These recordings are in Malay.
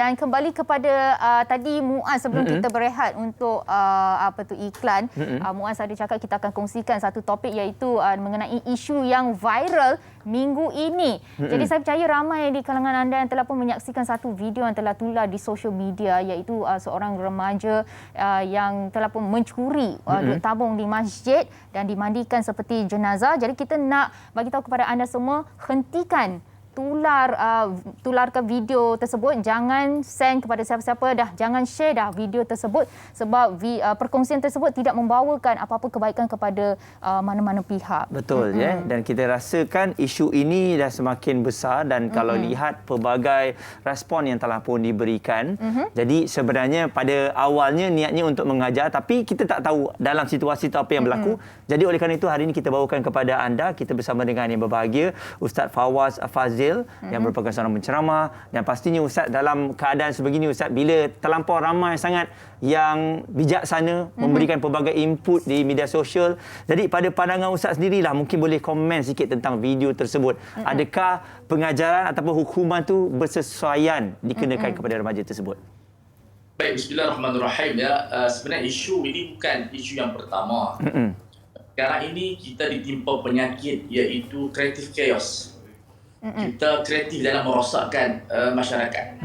Dan kembali kepada tadi Muaz sebelum kita berehat untuk iklan, Muaz ada cakap kita akan kongsikan satu topik iaitu mengenai isu yang viral minggu ini. Jadi saya percaya ramai di kalangan anda yang telah pun menyaksikan satu video yang telah tular di social media iaitu seorang remaja yang telah pun mencuri duit tabung di masjid dan dimandikan seperti jenazah. Jadi kita nak bagi tahu kepada anda semua, hentikan tularkan video tersebut, jangan send kepada siapa-siapa dah, jangan share dah video tersebut sebab perkongsian tersebut tidak membawakan apa-apa kebaikan kepada mana-mana pihak. Betul ya, dan kita rasakan isu ini dah semakin besar dan kalau lihat pelbagai respon yang telah pun diberikan. Jadi sebenarnya pada awalnya niatnya untuk mengajar tapi kita tak tahu dalam situasi itu apa yang berlaku. Jadi oleh kerana itu hari ini kita bawakan kepada anda, kita bersama dengan yang berbahagia Ustaz Fawaz Fazil yang merupakan seorang penceramah, dan pastinya Ustaz dalam keadaan sebegini Ustaz, bila terlampau ramai sangat yang bijaksana memberikan pelbagai input di media sosial. Jadi pada pandangan Ustaz sendirilah, mungkin boleh komen sikit tentang video tersebut. Adakah pengajaran ataupun hukuman tu bersesuaian dikenakan kepada remaja tersebut? Baik, bismillahirrahmanirrahim ya. Sebenarnya isu ini bukan isu yang pertama. Sekarang ini kita ditimpa penyakit iaitu creative chaos. Kita kreatif dalam merosakkan masyarakat.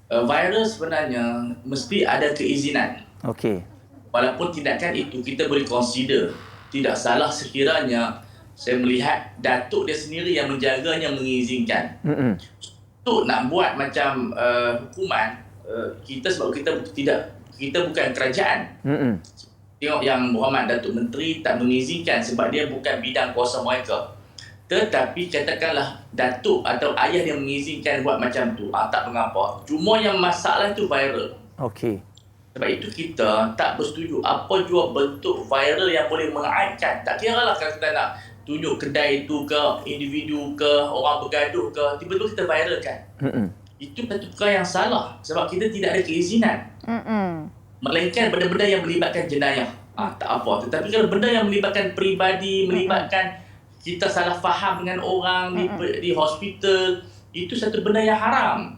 Viral sebenarnya mesti ada keizinan. Okey. Walaupun tindakan itu kita boleh consider tidak salah sekiranya saya melihat datuk dia sendiri yang menjaganya mengizinkan. Untuk nak buat macam hukuman, kita sebab kita bukan kerajaan. Tengok yang Muhammad Datuk Menteri tak mengizinkan sebab dia bukan bidang kuasa mereka. Tetapi katakanlah datuk atau ayah yang mengizinkan buat macam tu, tak mengapa. Cuma yang masalah itu viral. Okey. Sebab itu kita tak bersetuju apa jua bentuk viral yang boleh mengaitkan. Tak kira lah kalau kita nak tunjuk kedai itu ke, individu ke, orang bergaduh ke, tiba-tiba kita viralkan. Itu satu perkara yang salah sebab kita tidak ada keizinan. Melainkan benda-benda yang melibatkan jenayah. Tak apa. Tetapi kalau benda yang melibatkan peribadi, melibatkan kita salah faham dengan orang di hospital, itu satu benda yang haram.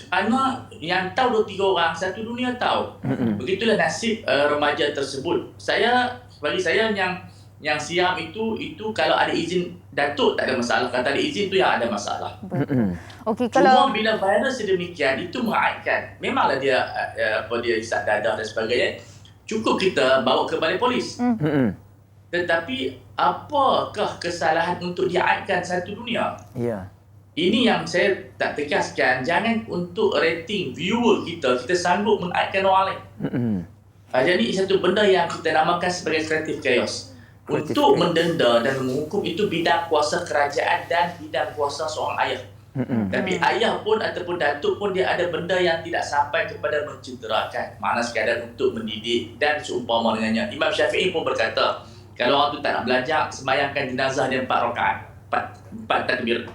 Kerana yang tahu 2-3 orang, satu dunia tahu. Begitulah nasib remaja tersebut. Bagi saya yang siam itu kalau ada izin datuk tak ada masalah. Kalau tak ada izin tu yang ada masalah. Okey, cuma bila viral sedemikian itu mengaitkan. Memanglah dia isap dadah dan sebagainya. Cukup kita bawa ke balai polis. Tetapi apakah kesalahan untuk diaitkan satu dunia? Ya. Ini yang saya tak tegaskan. Jangan untuk rating viewer kita sanggup mengaitkan orang lain. Jadi satu benda yang kita namakan sebagai creative chaos. Untuk mendenda dan menghukum itu bidang kuasa kerajaan dan bidang kuasa seorang ayah. Tapi ayah pun ataupun datuk pun dia ada benda yang tidak sampai kepada mencederakan. Makna sekadar untuk mendidik dan seumpama dengannya. Imam Syafi'i pun berkata, kalau orang tu tak nak belajar, sembahyangkan jenazah dia 4 rakaat, 4 takbir.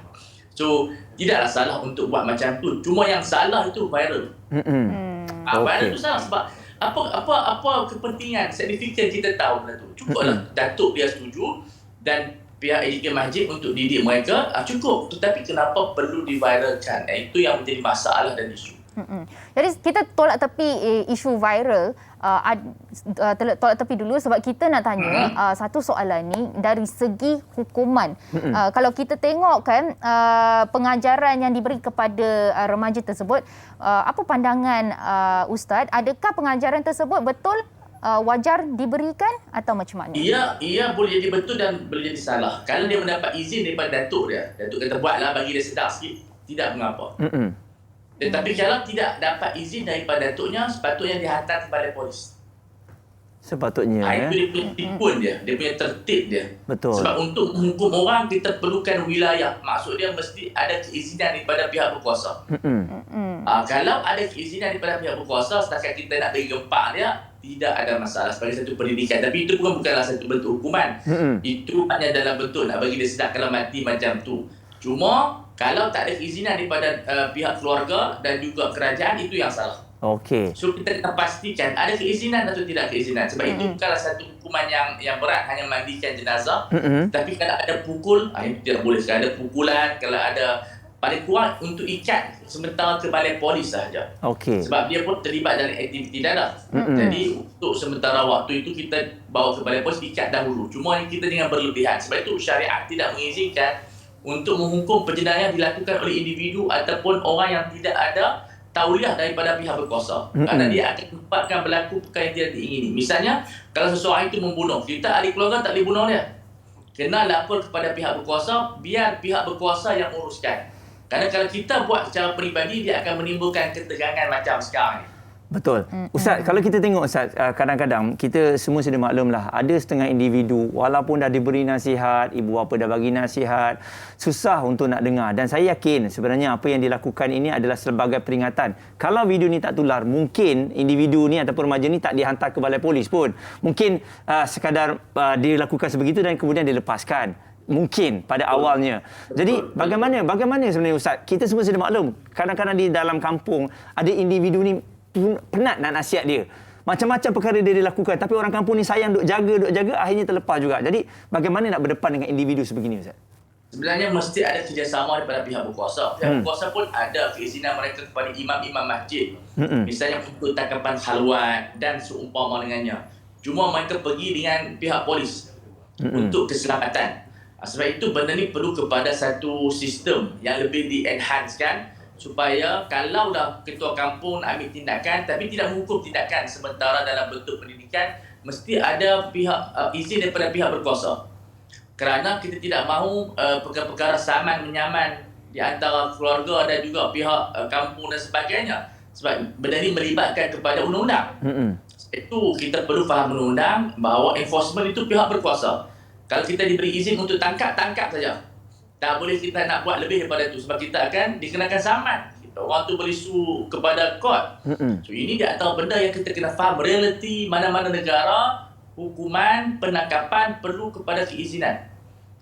So, tidaklah salah untuk buat macam tu. Cuma yang salah itu viral. Viral itu salah sebab apa kepentingan signifikan kita tahu benda tu. Cukuplah datuk dia setuju dan pihak etiket masjid untuk didik mereka, cukup. Tetapi kenapa perlu diviralkan? Itu yang menjadi masalah dan isu. Jadi kita tolak tepi isu viral, tolak tepi dulu sebab kita nak tanya satu soalan ni dari segi hukuman. Kalau kita tengok kan pengajaran yang diberi kepada remaja tersebut, apa pandangan Ustaz? Adakah pengajaran tersebut betul wajar diberikan atau macam mana? Ia boleh jadi betul dan boleh jadi salah. Kalau dia mendapat izin daripada datuk dia, datuk kata buatlah bagi dia sedar sikit, tidak mengapa. Tetapi kalau tidak dapat izin daripada datuknya, sepatutnya dihantar ke balai polis. Sepatutnya. Itu dia punya tipun dia punya tertib dia. Betul. Sebab untuk menghukum orang, kita perlukan wilayah. Maksud dia mesti ada keizinan daripada pihak berkuasa. Kalau ada keizinan daripada pihak berkuasa, setakat kita nak bagi gempak dia, tidak ada masalah sebagai satu pendidikan. Tapi itu bukanlah satu bentuk hukuman. Itu hanya dalam bentuk nak bagi dia sedar kalau mati macam tu. Cuma kalau tak ada keizinan daripada pihak keluarga dan juga kerajaan, itu yang salah. Okey. So kita kena pastikan ada keizinan atau tidak keizinan. Sebab itu bukanlah satu hukuman yang berat hanya mandikan jenazah. Tapi kalau ada pukul, itu tidak boleh. Kalau ada pukulan, kalau ada paling kurang untuk ikat sementara ke balai polis sahaja. Okey. Sebab dia pun terlibat dalam aktiviti dadah. Jadi untuk sementara waktu itu kita bawa ke balai polis, ikat dahulu. Cuma kita dengan berlebihan. Sebab itu syariat tidak mengizinkan untuk menghukum penjenayah dilakukan oleh individu ataupun orang yang tidak ada tauliah daripada pihak berkuasa. Kerana dia akan menyebabkan berlaku perkara yang tidak diingini. Misalnya, kalau seseorang itu membunuh, kita ahli keluarga tak boleh bunuh dia. Kena lapor kepada pihak berkuasa, biar pihak berkuasa yang uruskan. Kerana kalau kita buat secara peribadi, dia akan menimbulkan ketegangan macam sekarang ni. Betul. Ustaz, kalau kita tengok Ustaz, kadang-kadang kita semua sudah maklumlah, ada setengah individu walaupun dah diberi nasihat, ibu bapa dah bagi nasihat, susah untuk nak dengar. Dan saya yakin sebenarnya apa yang dilakukan ini adalah sebagai peringatan. Kalau video ni tak tular, mungkin individu ni ataupun remaja ni tak dihantar ke balai polis pun. Mungkin sekadar dilakukan sebegitu dan kemudian dilepaskan. Mungkin pada awalnya. Jadi bagaimana sebenarnya Ustaz? Kita semua sudah maklum, kadang-kadang di dalam kampung ada individu ni penat nak nasihat dia. Macam-macam perkara dia dilakukan, tapi orang kampung ni sayang duk jaga, akhirnya terlepas juga. Jadi bagaimana nak berdepan dengan individu sebegini Ustaz? Sebenarnya mesti ada kerjasama daripada pihak berkuasa. Pihak berkuasa pun ada keizinan mereka kepada imam-imam masjid. Misalnya untuk tangkapan khalwat dan seumpama dengannya. Cuma mereka pergi dengan pihak polis untuk keselamatan. Sebab itu benda ni perlu kepada satu sistem yang lebih di-enhancekan, supaya kalau dah ketua kampung nak ambil tindakan tapi tidak menghukum tindakan sementara dalam bentuk pendidikan, mesti ada pihak izin daripada pihak berkuasa. Kerana kita tidak mahu perkara-perkara saman menyaman di antara keluarga dan juga pihak kampung dan sebagainya. Sebab benda ni melibatkan kepada undang-undang. Itu kita perlu faham undang-undang bahawa enforcement itu pihak berkuasa. Kalau kita diberi izin untuk tangkap saja. Tak boleh kita nak buat lebih daripada itu sebab kita akan dikenakan saman. Orang tu boleh sue kepada court. So ini di antara benda yang kita kena faham realiti mana-mana negara, hukuman, penangkapan perlu kepada keizinan.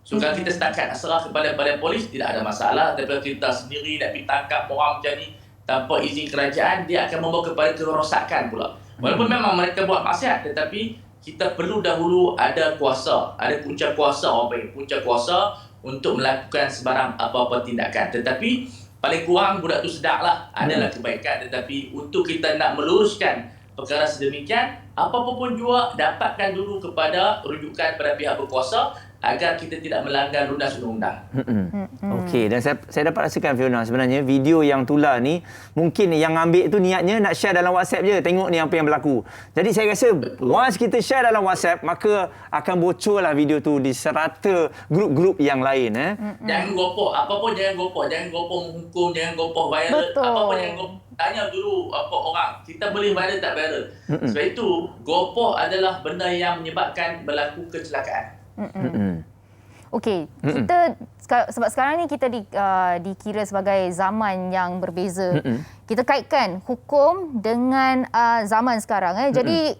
So kalau kita setakat nak serah kepada balai polis, tidak ada masalah. Daripada kita sendiri nak pergi tangkap orang macam ni tanpa izin kerajaan, dia akan membawa kepada kerosakan pula. Walaupun memang mereka buat maksiat, tetapi kita perlu dahulu ada kuasa, ada punca kuasa, orang panggil punca kuasa untuk melakukan sebarang apa-apa tindakan. Tetapi paling kurang budak tu sedarlah, adalah kebaikan. Tetapi untuk kita nak meluruskan perkara sedemikian, apa-apa pun juga dapatkan dulu kepada rujukan pada pihak berkuasa agar kita tidak melanggar undang-undang. Okey, dan saya dapat rasakan Fiona, sebenarnya video yang tular ni mungkin yang ambil tu niatnya nak share dalam WhatsApp je, tengok ni apa yang berlaku. Jadi saya rasa once kita share dalam WhatsApp, maka akan bocorlah video tu di serata grup-grup yang lain. Jangan gopoh, apa pun jangan gopoh menghukum, jangan gopoh viral, apa pun jangan gopoh. Tanya dulu apa orang, kita boleh viral tak viral. Sebab itu gopoh adalah benda yang menyebabkan berlaku kecelakaan. Okey, kita sebab sekarang ni kita dikira sebagai zaman yang berbeza. Kita kaitkan hukum dengan zaman sekarang. Jadi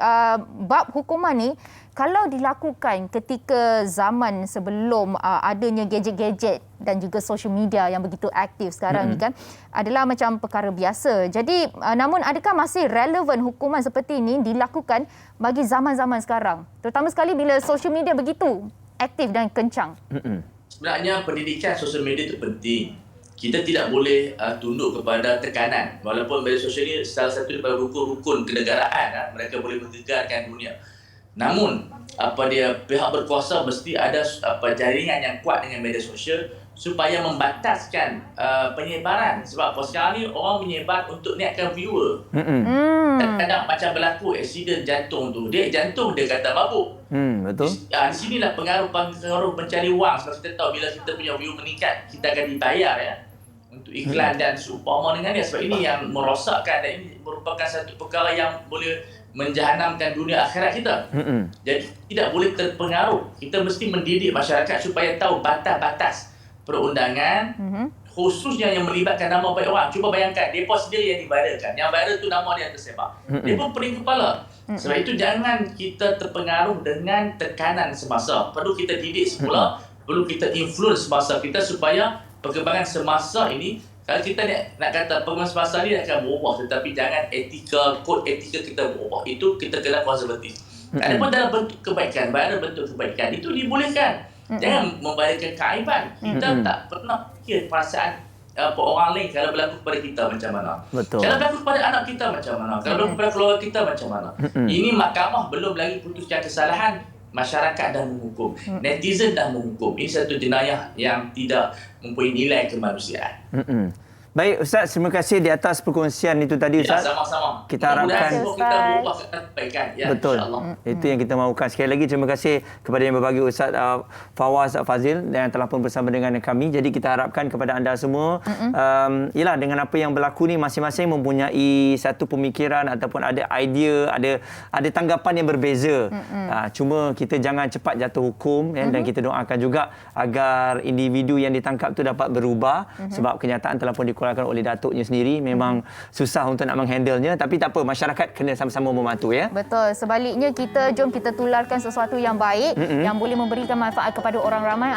bab hukuman ni kalau dilakukan ketika zaman sebelum adanya gadget-gadget dan juga social media yang begitu aktif sekarang ni kan, adalah macam perkara biasa. Jadi namun adakah masih relevan hukuman seperti ini dilakukan bagi zaman-zaman sekarang? Terutama sekali bila social media begitu aktif dan kencang. Sebenarnya pendidikan sosial media itu penting. Kita tidak boleh tunduk kepada tekanan. Walaupun media sosial ini salah satu daripada rukun-rukun kenegaraan, mereka boleh menggegarkan dunia. Namun, pihak berkuasa mesti ada jaringan yang kuat dengan media sosial supaya membataskan penyebaran. Sebab sekarang ni orang menyebar untuk naikkan viewer. Kadang-kadang macam berlaku aksiden jantung tu. Dia jantung dia kata mabuk. Betul. Di sinilah pengaruh mencari wang. Sebab kita tahu bila kita punya view meningkat, kita akan dibayar ya untuk iklan dan seumpama dengan dia. Sebab ini yang merosakkan dan ini merupakan satu perkara yang boleh menjahanamkan dunia akhirat kita. Jadi tidak boleh terpengaruh. Kita mesti mendidik masyarakat supaya tahu batas-batas perundangan, khususnya yang melibatkan nama baik orang. Cuba bayangkan, mereka sendiri yang diviralkan. Yang viral tu nama dia yang tersebar. Dia pun pening kepala. Sebab itu jangan kita terpengaruh dengan tekanan semasa. Perlu kita didik semula, perlu kita influence semasa kita supaya perkembangan semasa ini, kalau kita nak kata perkembangan semasa ini akan berubah, tetapi jangan kod etika kita berubah. Itu kita kena konservatif. Adapun dalam bentuk kebaikan, viral bentuk kebaikan, itu dibolehkan. Jangan membayarkan keaiban. Kita tak pernah fikir perasaan orang lain kalau berlaku kepada kita macam mana. Betul. Kalau berlaku kepada anak kita macam mana. Kalau berlaku kepada keluarga kita macam mana. Ini mahkamah belum lagi putuskan kesalahan, masyarakat dah menghukum. Netizen dah menghukum. Ini satu jenayah yang tidak mempunyai nilai kemanusiaan. Baik Ustaz, terima kasih di atas perkongsian itu tadi Ustaz. Ya, sama-sama. Kita harapkan kita berubah kebaikan. Ya, betul. InsyaAllah. Itu yang kita mahukan. Sekali lagi terima kasih kepada yang berbagi Ustaz Fawaz Fazil yang telah pun bersama dengan kami. Jadi kita harapkan kepada anda semua ialah dengan apa yang berlaku ni masing-masing mempunyai satu pemikiran ataupun ada idea, ada tanggapan yang berbeza. Cuma kita jangan cepat jatuh hukum dan kita doakan juga agar individu yang ditangkap tu dapat berubah sebab kenyataan telah pun dikeluarkan oleh datuknya sendiri. Memang susah untuk nak menghandlenya, tapi tak apa, masyarakat kena sama-sama membantu ya. Betul. Sebaliknya jom kita tularkan sesuatu yang baik yang boleh memberikan manfaat kepada orang ramai.